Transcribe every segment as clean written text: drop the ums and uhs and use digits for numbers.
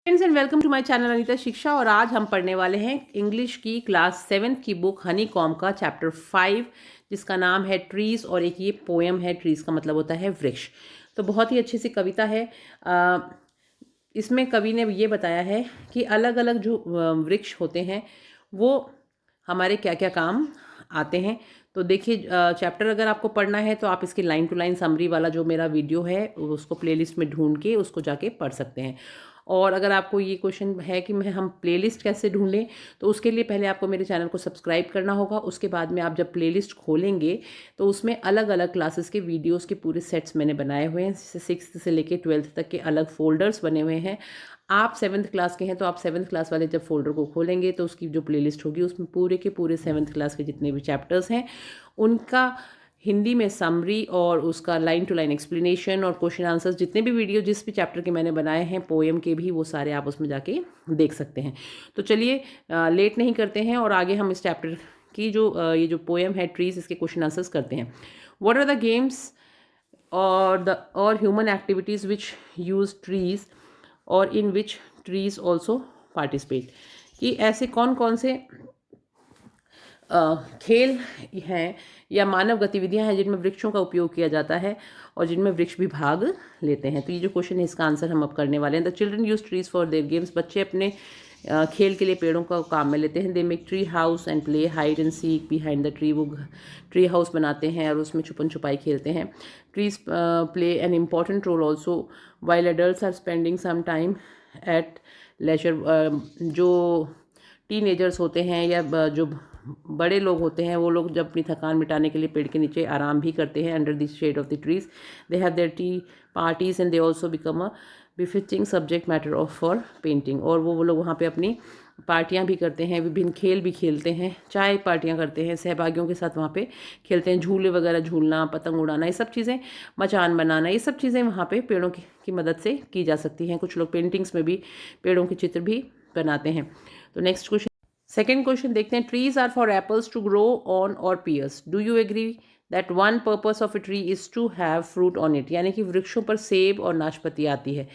Friends and welcome to my channel Anita Shiksha. और आज हम पढ़ने वाले हैं इंग्लिश की क्लास 7th की बुक हनी कॉम का चैप्टर 5, जिसका नाम है ट्रीज। और एक ये पोएम है। ट्रीज का मतलब होता है वृक्ष। तो बहुत ही अच्छी सी कविता है। इसमें कवि ने ये बताया है कि अलग अलग जो वृक्ष होते हैं वो हमारे क्या क्या काम आते हैं। तो देखिए, चैप्टर अगर आपको पढ़ना है तो आप इसकी लाइन टू लाइन समरी वाला जो मेरा वीडियो है उसको प्लेलिस्ट में ढूंढ के उसको जाके पढ़ सकते हैं। और अगर आपको ये क्वेश्चन है कि हम प्लेलिस्ट कैसे ढूंढें, तो उसके लिए पहले आपको मेरे चैनल को सब्सक्राइब करना होगा। उसके बाद में आप जब प्लेलिस्ट खोलेंगे तो उसमें अलग अलग क्लासेस के वीडियोस के पूरे सेट्स मैंने बनाए हुए हैं। 6th से लेके 12th तक के अलग फोल्डर्स बने हुए हैं। आप 7th क्लास के हैं तो आप 7th क्लास वाले जब फोल्डर को खोलेंगे तो उसकी जो प्लेलिस्ट होगी उसमें पूरे के पूरे 7th क्लास के जितने भी चैप्टर्स हैं उनका हिंदी में समरी और उसका लाइन टू लाइन एक्सप्लेनेशन और क्वेश्चन आंसर्स, जितने भी वीडियो जिस भी चैप्टर के मैंने बनाए हैं पोएम के भी, वो सारे आप उसमें जाके देख सकते हैं। तो चलिए लेट नहीं करते हैं और आगे हम इस चैप्टर की जो ये जो पोएम है ट्रीज, इसके क्वेश्चन आंसर्स करते हैं। व्हाट आर द गेम्स और ह्यूमन एक्टिविटीज़ विच यूज ट्रीज और इन विच ट्रीज ऑल्सो पार्टिसिपेट। कि ऐसे कौन कौन से खेल हैं या मानव गतिविधियां हैं जिनमें वृक्षों का उपयोग किया जाता है और जिनमें वृक्ष भी भाग लेते हैं। तो ये जो क्वेश्चन है इसका आंसर हम अब करने वाले हैं। The children use trees for their games. बच्चे अपने खेल के लिए पेड़ों का काम में लेते हैं। They make tree house and play hide and seek behind the tree. वो ट्री हाउस बनाते हैं और उसमें छुपन छुपाई खेलते हैं। Trees play an important role also while adults are spending some time at leisure. जो टीनेजर्स होते हैं या जो बड़े लोग होते हैं वो लोग जब अपनी थकान मिटाने के लिए पेड़ के नीचे आराम भी करते हैं। Under the shade of the trees they have their tea parties and they also become a befitting subject matter of for painting. और वो लोग वहाँ पे अपनी पार्टियां भी करते हैं, विभिन्न खेल भी खेलते हैं, चाय पार्टियां करते हैं, सहभागियों के साथ वहाँ पे खेलते हैं, झूले वगैरह झूलना, पतंग उड़ाना, ये सब चीज़ें, मचान बनाना, ये सब चीज़ें वहाँ पे पेड़ों की मदद से की जा सकती हैं। कुछ लोग पेंटिंग्स में भी पेड़ों के चित्र भी बनाते हैं। तो नेक्स्ट क्वेश्चन, सेकेंड क्वेश्चन देखते हैं। Trees are for apples to grow on और pears. Do you agree that one purpose of a tree is to have fruit on it. यानी कि वृक्षों पर सेब और नाशपाती आती है।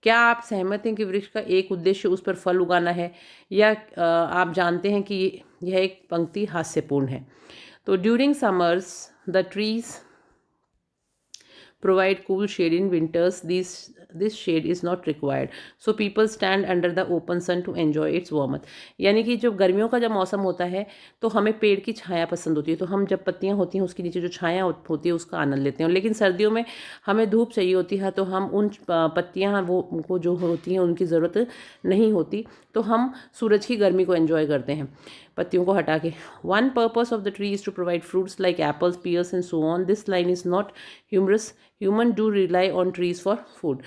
क्या आप सहमत हैं कि वृक्ष का एक उद्देश्य उस पर फल उगाना है, या आप जानते हैं कि यह एक पंक्ति हास्यपूर्ण है। तो during summers the trees provide cool shade. In winters this shade is not required, so people stand under the open sun to enjoy its warmth। यानी कि जब गर्मियों का जब मौसम होता है तो हमें पेड़ की छाया पसंद होती है, तो हम जब पत्तियां होती हैं उसके नीचे जो छाया होती है उसका आनंद लेते हैं। लेकिन सर्दियों में हमें धूप चाहिए होती है तो हम उन पत्तियां वो उनको जो होती हैं उनकी ज़रूरत नहीं होती, तो हम सूरज की गर्मी को एंजॉय करते हैं पत्तियों को हटा के। One purpose of the tree is to provide fruits like apples, pears and so on. This line is not humorous, human do rely on trees for food.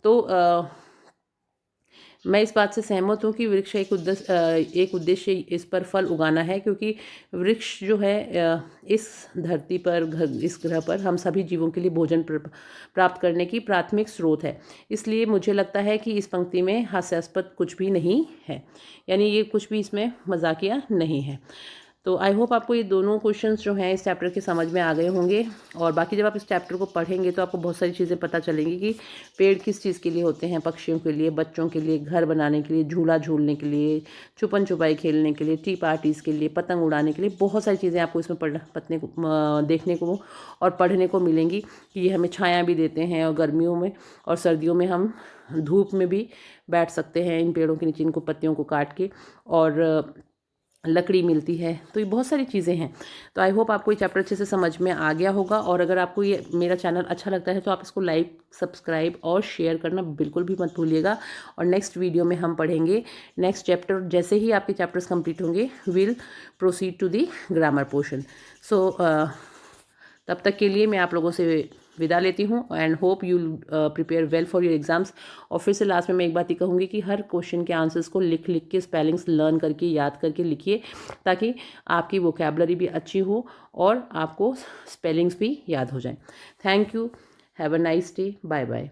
तो मैं इस बात से सहमत हूँ कि वृक्ष एक उद्देश्य इस पर फल उगाना है, क्योंकि वृक्ष जो है इस धरती पर, इस ग्रह पर हम सभी जीवों के लिए भोजन प्राप्त करने की प्राथमिक स्रोत है। इसलिए मुझे लगता है कि इस पंक्ति में हास्यास्पद कुछ भी नहीं है, यानी ये कुछ भी इसमें मजाकिया नहीं है। तो आई होप आपको ये दोनों क्वेश्चंस जो हैं इस चैप्टर के समझ में आ गए होंगे। और बाकी जब आप इस चैप्टर को पढ़ेंगे तो आपको बहुत सारी चीज़ें पता चलेंगी कि पेड़ किस चीज़ के लिए होते हैं, पक्षियों के लिए, बच्चों के लिए, घर बनाने के लिए, झूला झूलने के लिए, छुपन छुपाई खेलने के लिए, टी पार्टीज़ के लिए, पतंग उड़ाने के लिए, बहुत सारी चीज़ें आपको इसमें देखने को और पढ़ने को मिलेंगी कि ये हमें छाया भी देते हैं और गर्मियों में और सर्दियों में हम धूप में भी बैठ सकते हैं इन पेड़ों के नीचे, इनको पत्तियों को काट के, और लकड़ी मिलती है। तो ये बहुत सारी चीज़ें हैं। तो आई होप आपको ये चैप्टर अच्छे से समझ में आ गया होगा। और अगर आपको ये मेरा चैनल अच्छा लगता है तो आप इसको लाइक, सब्सक्राइब और शेयर करना बिल्कुल भी मत भूलिएगा। और नेक्स्ट वीडियो में हम पढ़ेंगे नेक्स्ट चैप्टर। जैसे ही आपके चैप्टर्स कंप्लीट होंगे will proceed to the grammar portion. So तब तक के लिए मैं आप लोगों से विदा लेती हूँ and hope you prepare well for your exams. और फिर से लास्ट में मैं एक बात ही कहूँगी कि हर क्वेश्चन के आंसर्स को लिख के स्पेलिंग्स लर्न करके, याद करके लिखिए, ताकि आपकी वोकेबलरी भी अच्छी हो और आपको स्पेलिंग्स भी याद हो जाएं। Thank you, have a nice day, bye bye.